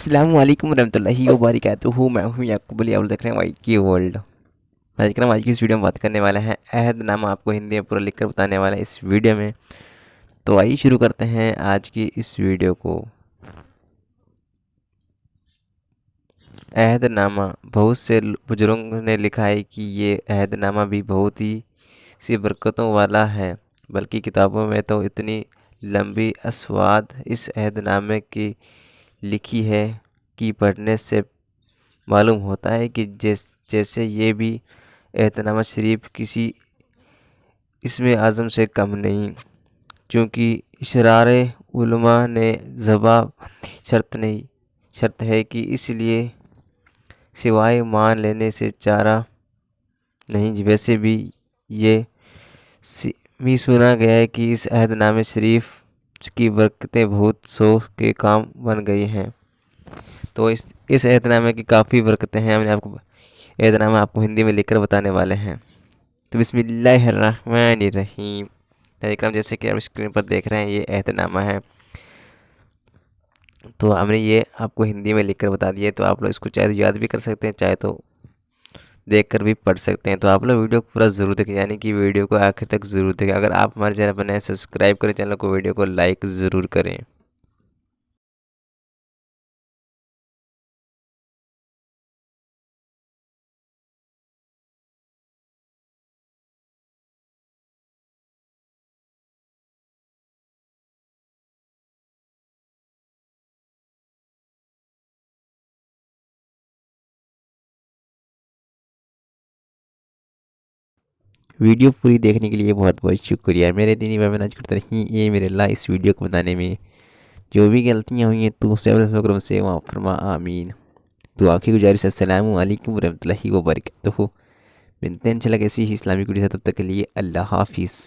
السلام علیکم ورحمۃ اللہ وبرکاتہ۔ میں ہوں یعقوب علی، آپ دیکھ رہے ہیں وائی کی ورلڈ۔ آج کی اس ویڈیو میں بات کرنے والا ہے عہد نامہ، آپ کو ہندی میں پورا لکھ کر بتانے والا ہے اس ویڈیو میں۔ تو آئیے شروع کرتے ہیں آج کی اس ویڈیو کو۔ عہد نامہ، بہت سے بزرگوں نے لکھا ہے کہ یہ عہد نامہ بھی بہت ہی سی برکتوں والا ہے، بلکہ کتابوں میں تو اتنی لمبی اسواد اس عہد نامے کی لکھی ہے کہ پڑھنے سے معلوم ہوتا ہے کہ جیسے یہ بھی عہد نامہ شریف کسی اسم اعظم سے کم نہیں، چونکہ اشرار علماء نے زباں بندی شرط ہے کہ اس لیے سوائے مان لینے سے چارہ نہیں۔ ویسے بھی یہ بھی سنا گیا ہے کہ اس عہد نامے شریف کی برکتیں بہت سو کے کام بن گئی ہیں۔ تو اس عہد نامے کی کافی برکتیں ہیں، ہم نے عہد نامہ آپ کو ہندی میں لکھ کر بتانے والے ہیں۔ تو بسم اللہ الرحمن الرحیم۔ اکرام، جیسے کہ آپ اسکرین پر دیکھ رہے ہیں یہ عہد نامہ ہے، تو ہم نے یہ آپ کو ہندی میں لکھ کر بتا دیا ہے۔ تو آپ لوگ اس کو چاہے تو یاد بھی کر سکتے ہیں، چاہے تو دیکھ کر بھی پڑھ سکتے ہیں۔ تو آپ لوگ ویڈیو کو پورا ضرور دیکھیں، یعنی کہ ویڈیو کو آخر تک ضرور دیکھیں۔ اگر آپ ہمارے چینل پر نئے سبسکرائب کریں چینل کو، ویڈیو کو لائک ضرور کریں۔ ویڈیو پوری دیکھنے کے لیے بہت بہت شکریہ۔ میرے دینی بھائی بہن کرتے رہیں یہ میرے اللہ اس ویڈیو کو بتانے میں جو بھی غلطیاں ہوئی ہیں تو کرم سے معاف فرما، آمین۔ تو آخری گزارش، السلام علیکم ورحمۃ اللہ وبرکاتہ۔ ملتے ہیں انشاءاللہ کسی ہی اسلامی ویڈیو سے، تب تک کے لیے اللہ حافظ۔